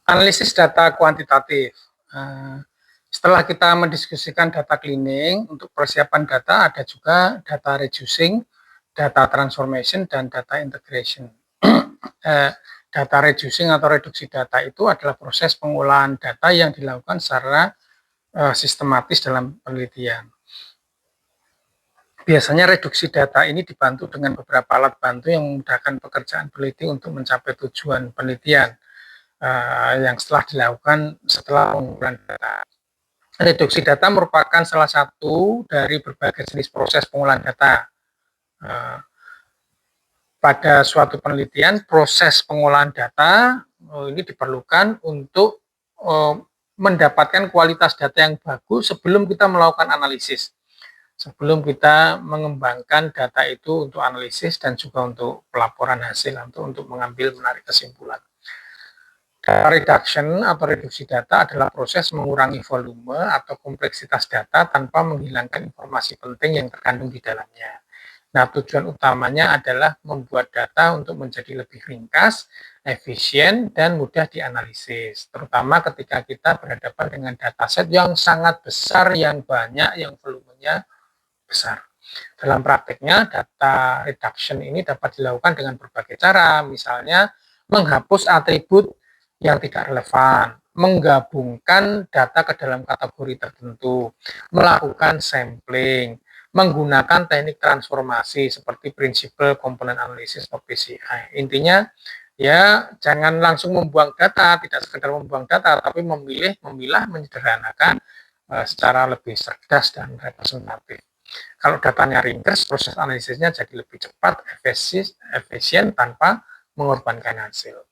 Analisis data kuantitatif. Setelah kita mendiskusikan data cleaning, untuk persiapan data ada juga data reducing, data transformation, dan data integration. Data reducing atau reduksi data itu adalah proses pengolahan data yang dilakukan secara sistematis dalam penelitian. Biasanya reduksi data ini dibantu dengan beberapa alat bantu yang memudahkan pekerjaan peneliti untuk mencapai tujuan penelitian yang setelah dilakukan setelah pengumpulan data. Reduksi data merupakan salah satu dari berbagai jenis proses pengolahan data. Pada suatu penelitian, proses pengolahan data ini diperlukan untuk mendapatkan kualitas data yang bagus sebelum kita melakukan analisis. Sebelum kita mengembangkan data itu untuk analisis dan juga untuk pelaporan hasil untuk mengambil menarik kesimpulan. Data reduction atau reduksi data adalah proses mengurangi volume atau kompleksitas data tanpa menghilangkan informasi penting yang terkandung di dalamnya. Nah, tujuan utamanya adalah membuat data untuk menjadi lebih ringkas, efisien, dan mudah dianalisis. Terutama ketika kita berhadapan dengan dataset yang sangat besar, yang banyak, yang volumenya besar. Dalam prakteknya, data reduction ini dapat dilakukan dengan berbagai cara, misalnya menghapus atribut yang tidak relevan, menggabungkan data ke dalam kategori tertentu, melakukan sampling, menggunakan teknik transformasi seperti Principal Component Analysis atau PCI. Intinya, ya jangan langsung membuang data, tidak sekedar membuang data, tapi memilah, menyederhanakan secara lebih cerdas dan representatif. Kalau datanya ringkas, proses analisisnya jadi lebih cepat, efisien tanpa mengorbankan hasil.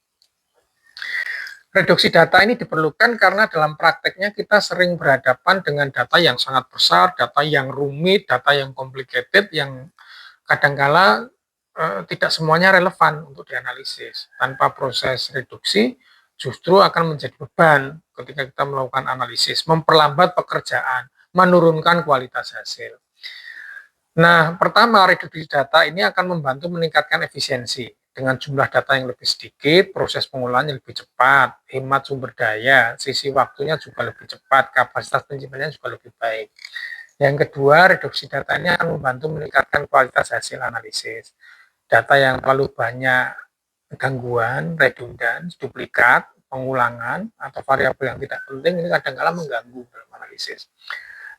Reduksi data ini diperlukan karena dalam prakteknya kita sering berhadapan dengan data yang sangat besar, data yang rumit, data yang complicated, yang kadangkala tidak semuanya relevan untuk dianalisis. Tanpa proses reduksi, justru akan menjadi beban ketika kita melakukan analisis, memperlambat pekerjaan, menurunkan kualitas hasil. Nah, pertama, reduksi data ini akan membantu meningkatkan efisiensi. Dengan jumlah data yang lebih sedikit, proses pengolahannya lebih cepat, hemat sumber daya, sisi waktunya juga lebih cepat, kapasitas penyimpanannya juga lebih baik. Yang kedua, reduksi data ini akan membantu meningkatkan kualitas hasil analisis. Data yang terlalu banyak gangguan, redundan, duplikat, pengulangan, atau variabel yang tidak penting ini kadang-kala mengganggu dalam analisis.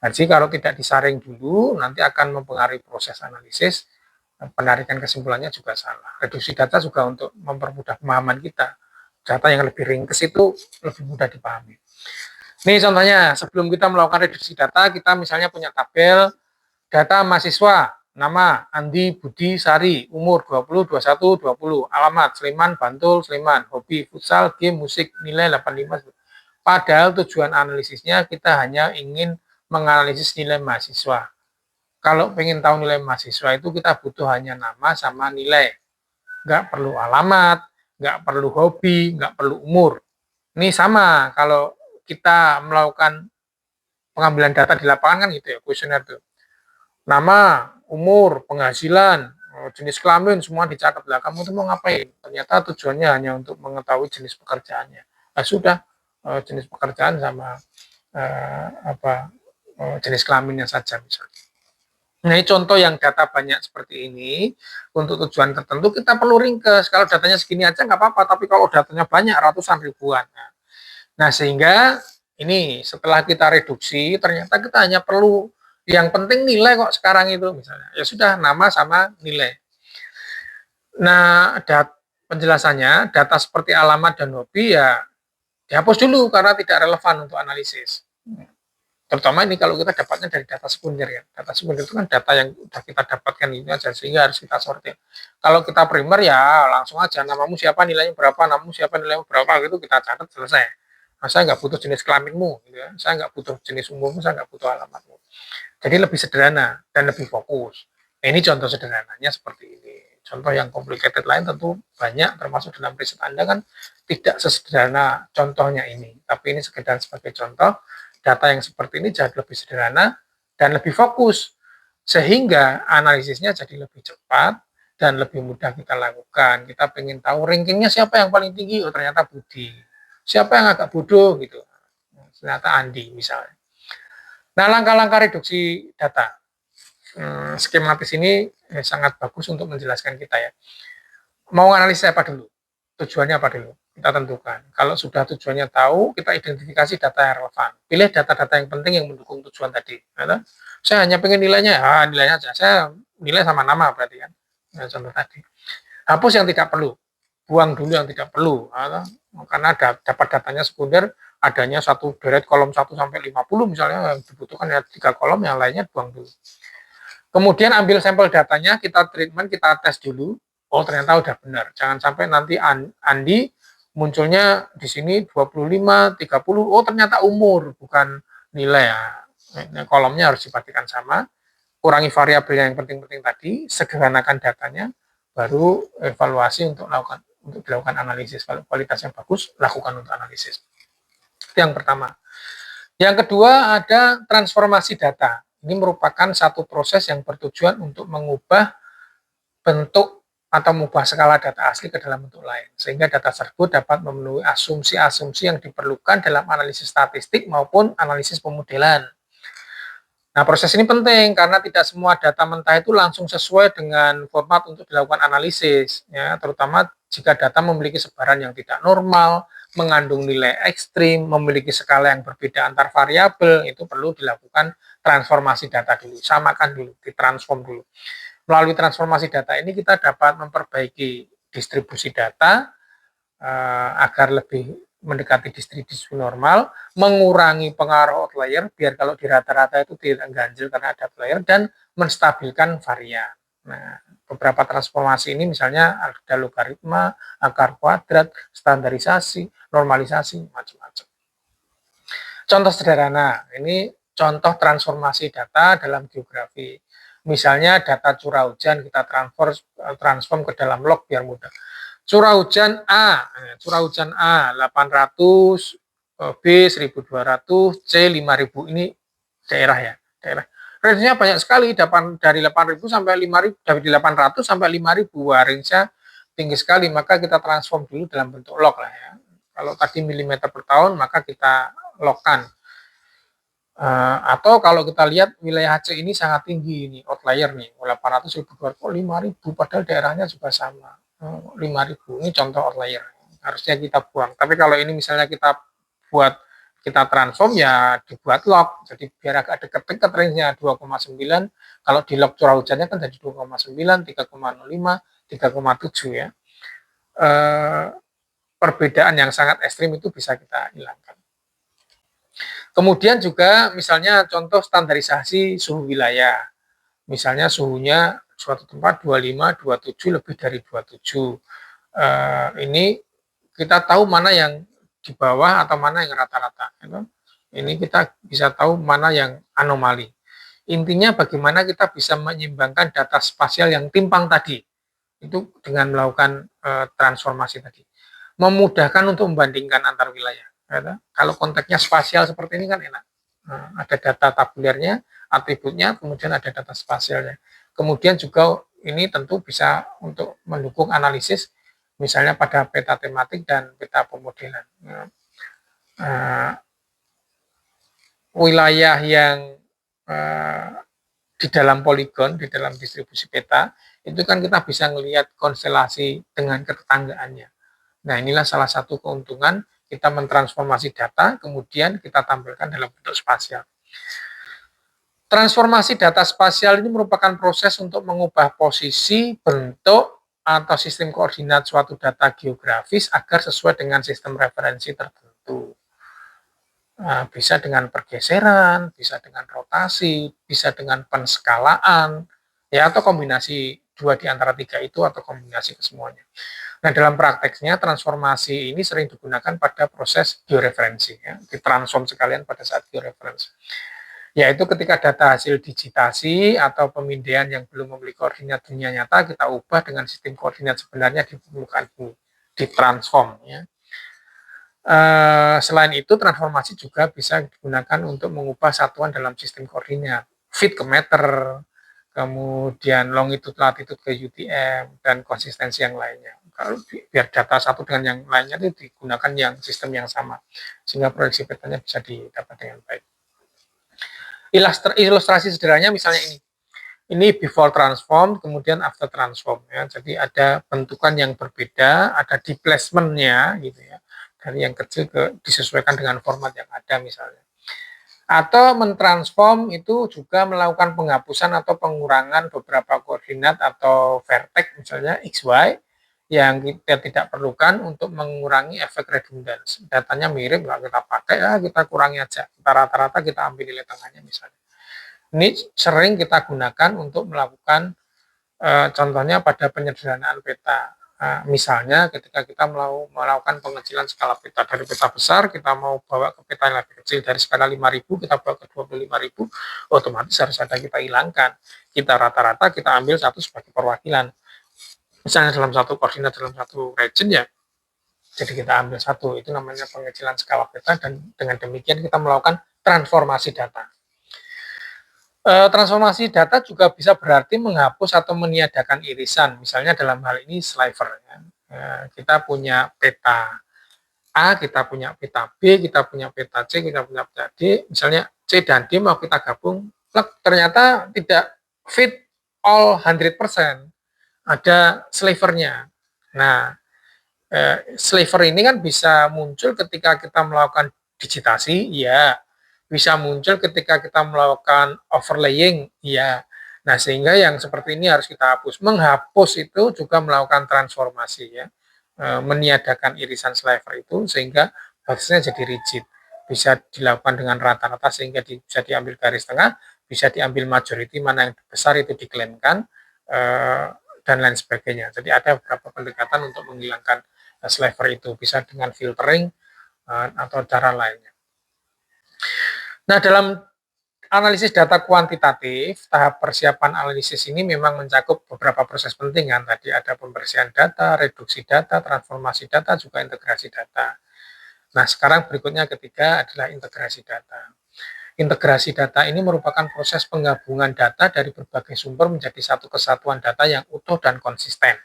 Jadi kalau tidak disaring dulu, nanti akan mempengaruhi proses analisis, penarikan kesimpulannya juga salah. Reduksi data juga untuk mempermudah pemahaman kita. Data yang lebih ringkas itu lebih mudah dipahami. Ini contohnya, sebelum kita melakukan reduksi data, kita misalnya punya tabel data mahasiswa, nama Andi Budi Sari, umur 20, 21, 20, alamat Sleman, Bantul, Sleman, hobi futsal, game, musik, nilai 85. Padahal tujuan analisisnya kita hanya ingin menganalisis nilai mahasiswa. Kalau pengen tahu nilai mahasiswa itu kita butuh hanya nama sama nilai. Nggak perlu alamat, nggak perlu hobi, nggak perlu umur. Ini sama kalau kita melakukan pengambilan data di lapangan kan gitu ya, kuesioner tuh. Nama, umur, penghasilan, jenis kelamin semua dicatat lah. Kamu tuh mau ngapain? Ternyata tujuannya hanya untuk mengetahui jenis pekerjaannya. Nah, sudah jenis pekerjaan sama jenis kelaminnya saja misalnya. Nah, ini contoh yang data banyak seperti ini, untuk tujuan tertentu kita perlu ringkas. Kalau datanya segini aja nggak apa-apa, tapi kalau datanya banyak, ratusan ribuan. Nah, sehingga ini setelah kita reduksi, ternyata kita hanya perlu yang penting nilai kok sekarang itu misalnya. Ya sudah, nama sama nilai. Nah, penjelasannya, data seperti alamat dan hobi ya dihapus dulu karena tidak relevan untuk analisis. Terutama ini kalau kita dapatnya dari data sekunder ya. Data sekunder itu kan data yang sudah kita dapatkan ini aja sehingga harus kita sortir. Kalau kita primer ya langsung aja namamu siapa, nilainya berapa, namamu siapa, nilainya berapa gitu kita catat selesai. Nah, saya nggak butuh jenis kelaminmu, gitu ya. Saya nggak butuh jenis umurmu, saya nggak butuh alamatmu. Jadi lebih sederhana dan lebih fokus. Nah, ini contoh sederhananya seperti ini. Contoh yang complicated lain tentu banyak, termasuk dalam riset Anda kan tidak sesederhana contohnya ini. Tapi ini sekedar sebagai contoh, data yang seperti ini jadi lebih sederhana dan lebih fokus. Sehingga analisisnya jadi lebih cepat dan lebih mudah kita lakukan. Kita pengen tahu rankingnya siapa yang paling tinggi, oh ternyata Budi. siapa yang agak bodoh gitu. Ternyata Andi misalnya. Nah, langkah-langkah reduksi data skematis ini sangat bagus untuk menjelaskan kita ya. Mau analisis apa dulu? Tujuannya apa dulu? Kita tentukan. Kalau sudah tujuannya tahu, kita identifikasi data yang relevan. Pilih data-data yang penting yang mendukung tujuan tadi. Ya, saya hanya pengen nilainya, nilainya aja. Saya nilai sama nama berarti kan. Nah, contoh tadi. Hapus yang tidak perlu. Buang dulu yang tidak perlu. Karena dapat datanya sekunder, adanya satu deret kolom 1 sampai 50 misalnya, yang dibutuhkan ya 3 kolom, yang lainnya buang dulu. Kemudian ambil sampel datanya, kita treatment, kita tes dulu. Oh, ternyata udah benar. Jangan sampai nanti Andi munculnya di sini 25, 30. Oh, ternyata umur, bukan nilai ya. Kolomnya harus dipastikan sama. Kurangi variabel yang penting-penting tadi, sederhanakan datanya, baru evaluasi untuk dilakukan analisis. Kalau kualitas yang bagus, lakukan untuk analisis. Itu yang pertama. Yang kedua ada transformasi data. Ini merupakan satu proses yang bertujuan untuk mengubah bentuk atau mengubah skala data asli ke dalam bentuk lain, sehingga data tersebut dapat memenuhi asumsi-asumsi yang diperlukan dalam analisis statistik maupun analisis pemodelan. Nah, proses ini penting karena tidak semua data mentah itu langsung sesuai dengan format untuk dilakukan analisis, ya, terutama jika data memiliki sebaran yang tidak normal, mengandung nilai ekstrim, memiliki skala yang berbeda antar variabel, itu perlu dilakukan transformasi data dulu, samakan dulu, ditransform dulu. Melalui transformasi data ini kita dapat memperbaiki distribusi data agar lebih mendekati distribusi normal, mengurangi pengaruh outlier biar kalau di rata-rata itu tidak ganjil karena ada outlier, dan menstabilkan varian. Nah, beberapa transformasi ini misalnya ada logaritma, akar kuadrat, standarisasi, normalisasi, macam-macam. Contoh sederhana, ini contoh transformasi data dalam geografi. Misalnya data curah hujan kita transform ke dalam log biar mudah. Curah hujan A 800, B 1200, C 5000, ini daerah ya, daerah. Range-nya banyak sekali, dari 8000 sampai 5000, dari 800 sampai 5000, range-nya tinggi sekali, maka kita transform dulu dalam bentuk log lah ya. Kalau tadi milimeter per tahun, maka kita logkan. Atau kalau kita lihat wilayah Aceh ini sangat tinggi ini outlier nih, 800, 1200, 5000, padahal daerahnya juga sama. 5000 ini contoh outlier, harusnya kita buang. Tapi kalau ini misalnya kita transform ya dibuat log, jadi biar agak dekat-dekat range-nya 2,9. Kalau di log curah hujannya kan jadi 2,9, 3,05, 3,7 ya. Perbedaan yang sangat ekstrim itu bisa kita hilangkan. Kemudian juga misalnya contoh standarisasi suhu wilayah. Misalnya suhunya suatu tempat 25, 27, lebih dari 27. Ini kita tahu mana yang di bawah atau mana yang rata-rata. Ini kita bisa tahu mana yang anomali. Intinya bagaimana kita bisa menyeimbangkan data spasial yang timpang tadi. Itu dengan melakukan transformasi tadi. Memudahkan untuk membandingkan antar wilayah. Kalau konteksnya spasial seperti ini kan enak. Ada data tabulernya, atributnya, kemudian ada data spasialnya. Kemudian juga ini tentu bisa untuk mendukung analisis, misalnya pada peta tematik dan peta pemodelan. Wilayah yang di dalam poligon, di dalam distribusi peta, itu kan kita bisa melihat konstelasi dengan ketetanggaannya. Nah, inilah salah satu keuntungan kita mentransformasi data, kemudian kita tampilkan dalam bentuk spasial. Transformasi data spasial ini merupakan proses untuk mengubah posisi, bentuk, atau sistem koordinat suatu data geografis agar sesuai dengan sistem referensi tertentu. Nah, bisa dengan pergeseran, bisa dengan rotasi, bisa dengan penskalaan, ya, atau kombinasi 2 di antara 3 itu, atau kombinasi kesemuanya. Nah, dalam prakteknya transformasi ini sering digunakan pada proses georeferensi, ya, ditransform sekalian pada saat georeferensi. Yaitu ketika data hasil digitasi atau pemindaian yang belum memiliki koordinat dunia nyata, kita ubah dengan sistem koordinat sebenarnya di permukaan bumi, ditransform. Ya. Selain itu, transformasi juga bisa digunakan untuk mengubah satuan dalam sistem koordinat, feet ke meter, kemudian longitude latitude ke UTM, dan konsistensi yang lainnya. biar data satu dengan yang lainnya itu digunakan yang sistem yang sama, sehingga proyeksi petanya bisa didapat dengan baik. Ilustrasi sederhananya misalnya ini before transform, kemudian after transform ya. Jadi ada bentukan yang berbeda, ada displacement-nya gitu ya. Dari yang kecil ke disesuaikan dengan format yang ada misalnya. Atau mentransform itu juga melakukan penghapusan atau pengurangan beberapa koordinat atau vertex misalnya XY yang kita tidak perlukan untuk mengurangi efek redundans. Datanya mirip, nggak kita pakai, ya kita kurangi aja. Kita rata-rata kita ambil nilai tengahnya misalnya. Ini sering kita gunakan untuk melakukan contohnya pada penyederhanaan peta. Misalnya ketika kita melakukan pengecilan skala peta dari peta besar, kita mau bawa ke peta yang lebih kecil dari skala 5.000 kita bawa ke 25.000, otomatis harus ada kita hilangkan. Kita rata-rata kita ambil satu sebagai perwakilan. Misalnya dalam satu koordinat dalam satu region ya, jadi kita ambil satu, itu namanya pengecilan skala peta, dan dengan demikian kita melakukan transformasi data. Transformasi data juga bisa berarti menghapus atau meniadakan irisan, misalnya dalam hal ini sliver. Ya. Kita punya peta A, kita punya peta B, kita punya peta C, kita punya peta D, misalnya C dan D mau kita gabung, ternyata tidak fit all 100%, ada slivernya. Nah, sliver ini kan bisa muncul ketika kita melakukan digitasi, ya. Bisa muncul ketika kita melakukan overlaying, ya. Nah, sehingga yang seperti ini harus kita hapus. Menghapus itu juga melakukan transformasi, ya. Meniadakan irisan sliver itu sehingga batasnya jadi rigid. Bisa dilakukan dengan rata-rata sehingga bisa diambil garis tengah, bisa diambil majority, mana yang besar itu diklaimkan, dan lain sebagainya. Jadi ada beberapa pendekatan untuk menghilangkan sliver itu, bisa dengan filtering atau cara lainnya. Nah, dalam analisis data kuantitatif, tahap persiapan analisis ini memang mencakup beberapa proses penting kan. Tadi ada pembersihan data, reduksi data, transformasi data, juga integrasi data. Nah, sekarang berikutnya ketiga adalah integrasi data. Integrasi data ini merupakan proses penggabungan data dari berbagai sumber menjadi satu kesatuan data yang utuh dan konsisten.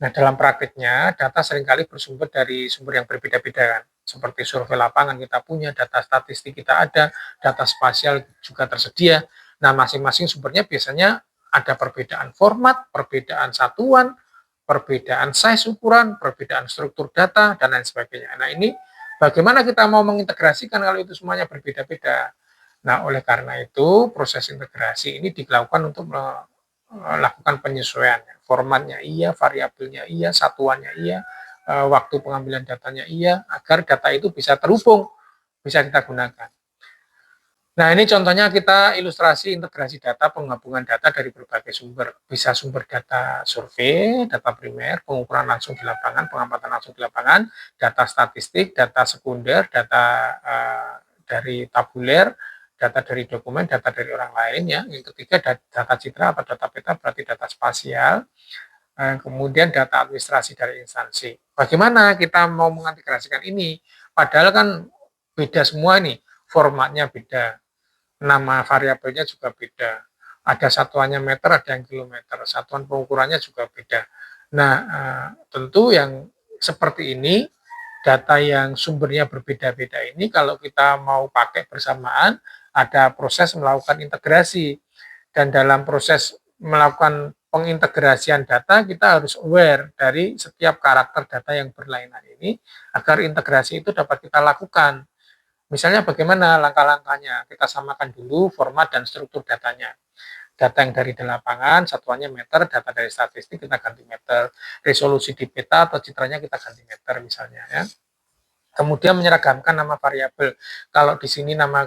Nah, dalam praktiknya, data seringkali bersumber dari sumber yang berbeda-beda kan. Seperti survei lapangan kita punya, data statistik kita ada, data spasial juga tersedia. Nah, masing-masing sumbernya biasanya ada perbedaan format, perbedaan satuan, perbedaan size ukuran, perbedaan struktur data, dan lain sebagainya. Nah, ini bagaimana kita mau mengintegrasikan kalau itu semuanya berbeda-beda. Nah, oleh karena itu, proses integrasi ini dilakukan untuk melakukan penyesuaian. Formatnya iya, variabelnya iya, satuannya iya, waktu pengambilan datanya iya, agar data itu bisa terhubung, bisa kita gunakan. Nah, ini contohnya kita ilustrasi integrasi data, penggabungan data dari berbagai sumber. Bisa sumber data survei, data primer, pengukuran langsung di lapangan, pengamatan langsung di lapangan, data statistik, data sekunder, data dari tabuler, data dari dokumen, data dari orang lain ya. Yang ketiga data citra atau data peta berarti data spasial. Kemudian data administrasi dari instansi. Bagaimana kita mau mengintegrasikan ini? Padahal kan beda semua nih, formatnya beda, nama variabelnya juga beda. Ada satuannya meter, ada yang kilometer, satuan pengukurannya juga beda. Nah, tentu yang seperti ini, data yang sumbernya berbeda-beda ini, kalau kita mau pakai bersamaan, ada proses melakukan integrasi. Dan dalam proses melakukan pengintegrasian data, kita harus aware dari setiap karakter data yang berlainan ini, agar integrasi itu dapat kita lakukan. Misalnya bagaimana langkah-langkahnya? Kita samakan dulu format dan struktur datanya. Data yang dari lapangan, satuannya meter, data dari statistik kita ganti meter, resolusi di peta atau citranya kita ganti meter misalnya ya. Kemudian menyeragamkan nama variabel. Kalau di sini nama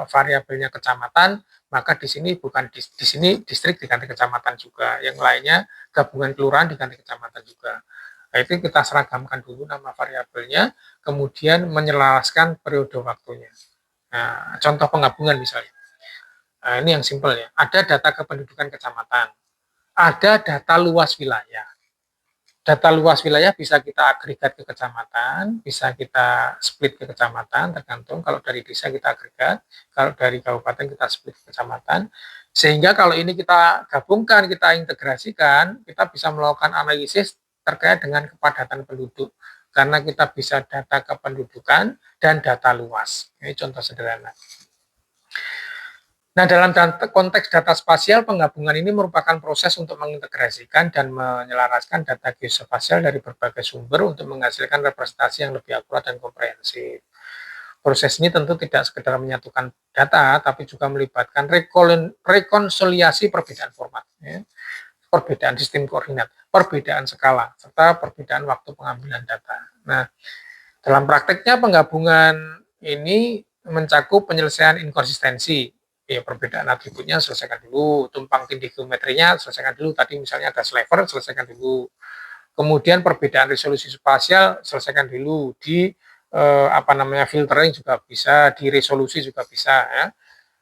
variabelnya kecamatan, maka di sini bukan di sini distrik diganti kecamatan juga. Yang lainnya gabungan kelurahan diganti kecamatan juga. Nah, itu kita seragamkan dulu nama variabelnya, kemudian menyelaraskan periode waktunya. Nah, contoh penggabungan misalnya. Nah, ini yang simpel ya. Ada data kependudukan kecamatan, ada data luas wilayah. Data luas wilayah bisa kita agregat ke kecamatan, bisa kita split ke kecamatan, tergantung. Kalau dari desa kita agregat, kalau dari kabupaten kita split ke kecamatan. Sehingga kalau ini kita gabungkan, kita integrasikan, kita bisa melakukan analisis terkait dengan kepadatan penduduk, karena kita bisa data kependudukan dan data luas. Ini contoh sederhana. Nah, dalam konteks data spasial, penggabungan ini merupakan proses untuk mengintegrasikan dan menyelaraskan data geospasial dari berbagai sumber untuk menghasilkan representasi yang lebih akurat dan komprehensif. Proses ini tentu tidak sekedar menyatukan data, tapi juga melibatkan rekonsiliasi perbedaan format, ya, perbedaan sistem koordinat, perbedaan skala, serta perbedaan waktu pengambilan data. Nah, dalam prakteknya penggabungan ini mencakup penyelesaian inkonsistensi, ya perbedaan atributnya selesaikan dulu, tumpang tindih geometrinya selesaikan dulu, tadi misalnya ada sliver selesaikan dulu, kemudian perbedaan resolusi spasial selesaikan dulu, di filtering juga bisa, di resolusi juga bisa, ya.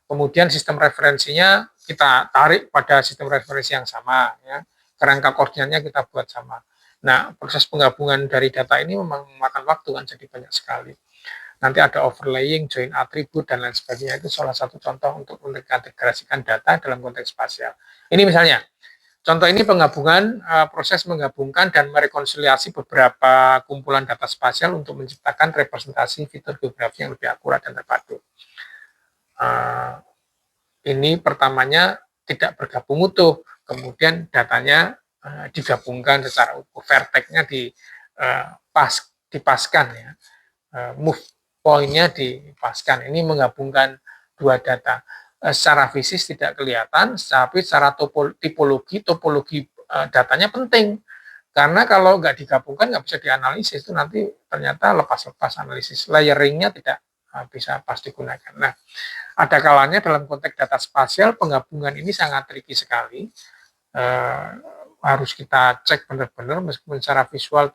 Kemudian sistem referensinya kita tarik pada sistem referensi yang sama, ya. Kerangka koordinatnya kita buat sama. Nah, proses penggabungan dari data ini memang memakan waktu kan, jadi banyak sekali. Nanti ada overlaying, join atribut, dan lain sebagainya. Itu salah satu contoh untuk mengintegrasikan data dalam konteks spasial. Ini misalnya, contoh ini penggabungan, proses menggabungkan dan merekonsiliasi beberapa kumpulan data spasial untuk menciptakan representasi fitur geografi yang lebih akurat dan terpadu. Ini pertamanya tidak bergabung utuh, kemudian datanya digabungkan secara utuh, vertex-nya dipaskan, ya, move point-nya dipaskan. Ini menggabungkan dua data. Secara fisik tidak kelihatan, tapi secara topologi datanya penting. Karena kalau nggak digabungkan, nggak bisa dianalisis, itu nanti ternyata lepas-lepas analisis. Layering-nya tidak bisa pas digunakan. Nah, ada kalanya dalam konteks data spasial, penggabungan ini sangat tricky sekali. Harus kita cek benar-benar, meskipun secara visual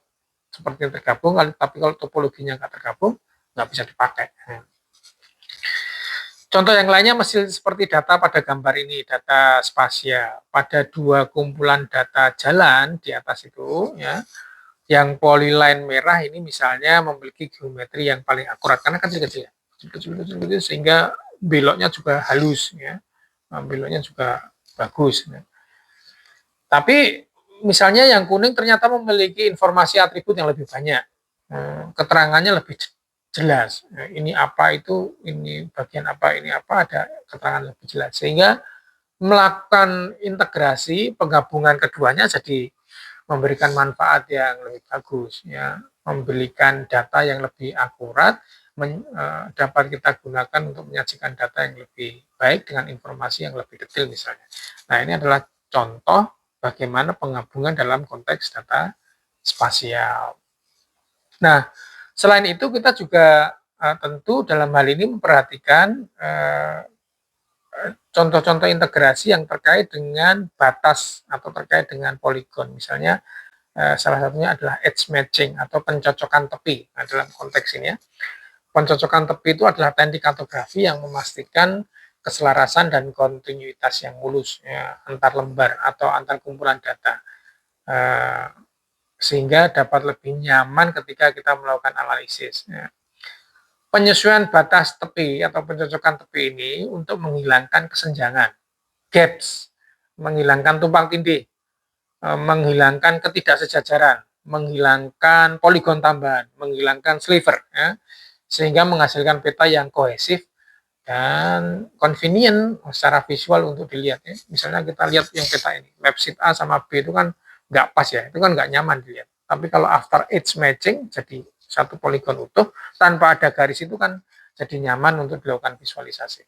seperti tergabung, tapi kalau topologinya nggak tergabung, nggak bisa dipakai. Contoh yang lainnya masih seperti data pada gambar ini, data spasial. Pada dua kumpulan data jalan di atas itu, ya, yang polyline merah ini misalnya memiliki geometri yang paling akurat, karena kecil-kecil, sehingga beloknya juga halus, ya, beloknya juga bagus. Ya. Tapi misalnya yang kuning ternyata memiliki informasi atribut yang lebih banyak, keterangannya lebih jelas. Ini apa itu, ini bagian apa, ini apa, ada keterangan lebih jelas. Sehingga melakukan integrasi penggabungan keduanya jadi memberikan manfaat yang lebih bagus, ya, memberikan data yang lebih akurat, dapat kita gunakan untuk menyajikan data yang lebih baik dengan informasi yang lebih detail misalnya. Nah, ini adalah contoh bagaimana penggabungan dalam konteks data spasial. Nah, selain itu kita juga tentu dalam hal ini memperhatikan contoh-contoh integrasi yang terkait dengan batas atau terkait dengan poligon. Misalnya salah satunya adalah edge matching atau pencocokan tepi. Nah, dalam konteks ini, ya, pencocokan tepi itu adalah teknik kartografi yang memastikan keselarasan dan kontinuitas yang mulus, ya, antar lembar atau antar kumpulan data, sehingga dapat lebih nyaman ketika kita melakukan analisis. Ya. Penyesuaian batas tepi atau pencocokan tepi ini untuk menghilangkan kesenjangan, gaps, menghilangkan tumpang tindih, menghilangkan ketidaksejajaran, menghilangkan poligon tambahan, menghilangkan sliver, ya, sehingga menghasilkan peta yang kohesif dan convenient secara visual untuk dilihat. Ya. Misalnya kita lihat yang peta ini, map sheet A sama B itu kan nggak pas, ya, itu kan nggak nyaman dilihat. Tapi kalau after edge matching jadi satu poligon utuh tanpa ada garis itu kan jadi nyaman untuk dilakukan visualisasi.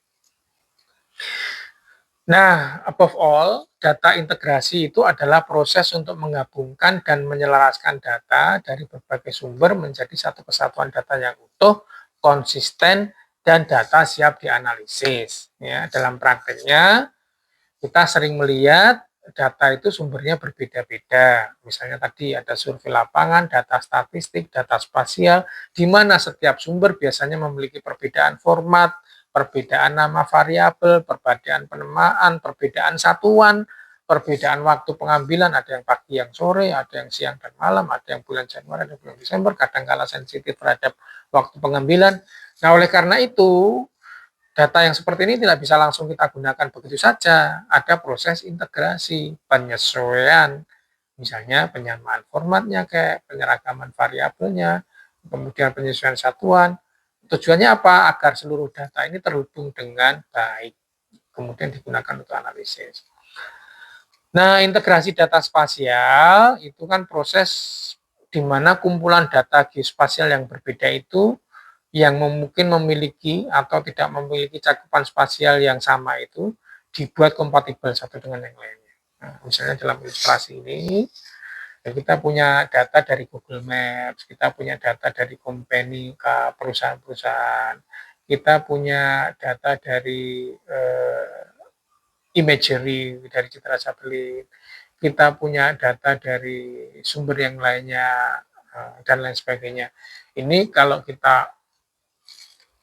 Nah, above all, data integrasi itu adalah proses untuk menggabungkan dan menyelaraskan data dari berbagai sumber menjadi satu kesatuan data yang utuh, konsisten, dan data siap dianalisis. Ya, dalam prakteknya, kita sering melihat data itu sumbernya berbeda-beda. Misalnya tadi ada survei lapangan, data statistik, data spasial, di mana setiap sumber biasanya memiliki perbedaan format, perbedaan nama variabel, perbedaan penamaan, perbedaan satuan, perbedaan waktu pengambilan, ada yang pagi, yang sore, ada yang siang dan malam, ada yang bulan Januari, ada yang bulan Desember, kadang-kala sensitif terhadap waktu pengambilan. Nah, oleh karena itu, data yang seperti ini tidak bisa langsung kita gunakan begitu saja. Ada proses integrasi, penyesuaian, Misalnya penyamaan formatnya, kayak penyeragaman variabelnya, kemudian penyesuaian satuan. Tujuannya apa? Agar seluruh data ini terhubung dengan baik, kemudian digunakan untuk analisis. Nah, integrasi data spasial itu kan proses di mana kumpulan data geospasial yang berbeda itu yang mungkin memiliki atau tidak memiliki cakupan spasial yang sama itu dibuat kompatibel satu dengan yang lainnya. Nah, misalnya dalam ilustrasi ini, ya kita punya data dari Google Maps, kita punya data dari company ke perusahaan-perusahaan, kita punya data dari imagery dari citra satelit, kita punya data dari sumber yang lainnya, dan lain sebagainya. Ini kalau kita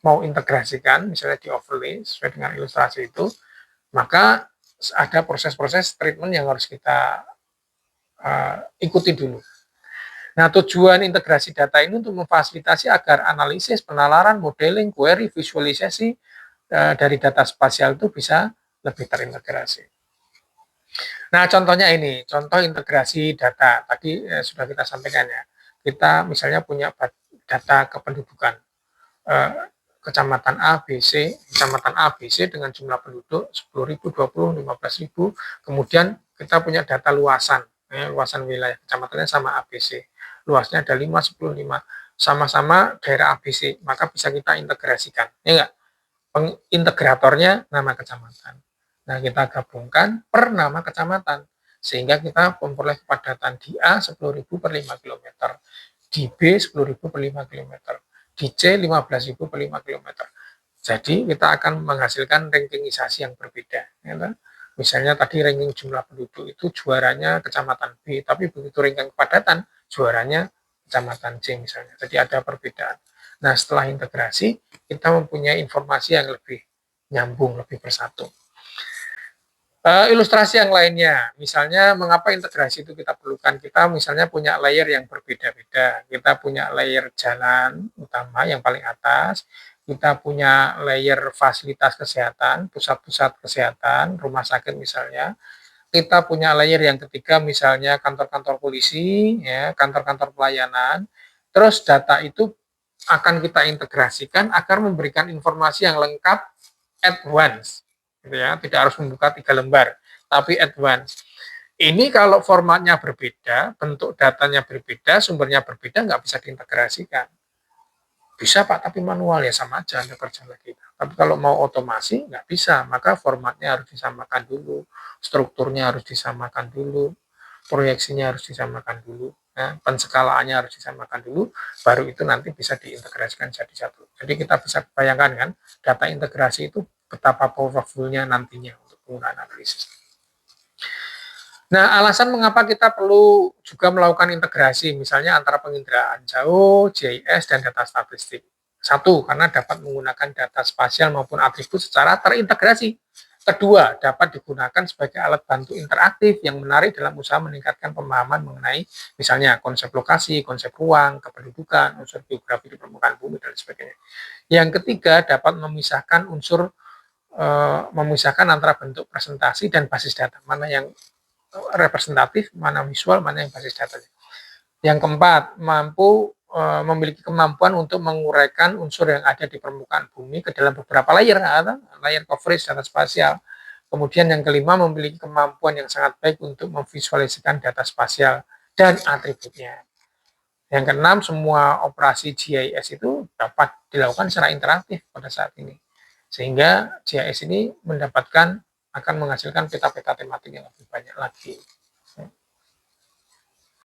mau integrasikan, misalnya di overlay sesuai dengan ilustrasi itu, maka ada proses-proses treatment yang harus kita ikuti dulu. Nah, tujuan integrasi data ini untuk memfasilitasi agar analisis, penalaran, modeling, query, visualisasi dari data spasial itu bisa lebih terintegrasi. Nah, contohnya ini, contoh integrasi data. Tadi sudah kita sampaikan ya. Kita misalnya punya data kependudukan. Kecamatan A, B, C, kecamatan A, B, C dengan jumlah penduduk 10.000, 20, 15.000. Kemudian kita punya data luasan, luasan wilayah kecamatannya sama A, B, C. Luasnya ada 5, 10, 5. Sama-sama daerah A, B, C. Maka bisa kita integrasikan. Ya enggak? Integratornya nama kecamatan. Nah, kita gabungkan per nama kecamatan. Sehingga kita memperoleh kepadatan di A 10.000 per 5 km, di B 10.000 per 5 km, di C 15.000 per 5 km. Jadi kita akan menghasilkan rankingisasi yang berbeda. Ya, misalnya tadi ranking jumlah penduduk itu juaranya kecamatan B, tapi begitu ranking kepadatan juaranya kecamatan C misalnya. Jadi ada perbedaan. Nah, setelah integrasi, kita mempunyai informasi yang lebih nyambung, lebih bersatu. Ilustrasi yang lainnya, misalnya mengapa integrasi itu kita perlukan. Kita misalnya punya layer yang berbeda-beda. Kita punya layer jalan utama yang paling atas, kita punya layer fasilitas kesehatan, pusat-pusat kesehatan, rumah sakit misalnya. Kita punya layer yang ketiga misalnya kantor-kantor polisi, ya, kantor-kantor pelayanan. Terus data itu akan kita integrasikan agar memberikan informasi yang lengkap at once, gitu ya. Tidak harus membuka 3 lembar, tapi at once. Ini kalau formatnya berbeda, bentuk datanya berbeda, sumbernya berbeda, nggak bisa diintegrasikan. Bisa Pak, tapi manual ya sama aja Anda kerja lagi. Tapi kalau mau otomasi nggak bisa, maka formatnya harus disamakan dulu, strukturnya harus disamakan dulu, proyeksinya harus disamakan dulu, ya, penskalaannya harus disamakan dulu, baru itu nanti bisa diintegrasikan jadi satu. Jadi kita bisa bayangkan kan, data integrasi itu betapa powerful-nya nantinya untuk penggunaan analisis. Nah, alasan mengapa kita perlu juga melakukan integrasi, misalnya antara penginderaan jauh, GIS, dan data statistik. Satu, karena dapat menggunakan data spasial maupun atribut secara terintegrasi. Kedua, dapat digunakan sebagai alat bantu interaktif yang menarik dalam usaha meningkatkan pemahaman mengenai misalnya konsep lokasi, konsep ruang, kependudukan, unsur geografi di permukaan bumi, dan sebagainya. Yang ketiga, dapat memisahkan antara bentuk presentasi dan basis data, mana yang representatif, mana visual, mana yang basis datanya. Yang keempat, memiliki kemampuan untuk menguraikan unsur yang ada di permukaan bumi ke dalam beberapa layer, layer coverage data spasial. Kemudian yang kelima, memiliki kemampuan yang sangat baik untuk memvisualisasikan data spasial dan atributnya. Yang keenam, semua operasi GIS itu dapat dilakukan secara interaktif pada saat ini. Sehingga GIS ini akan menghasilkan peta-peta tematik yang lebih banyak lagi.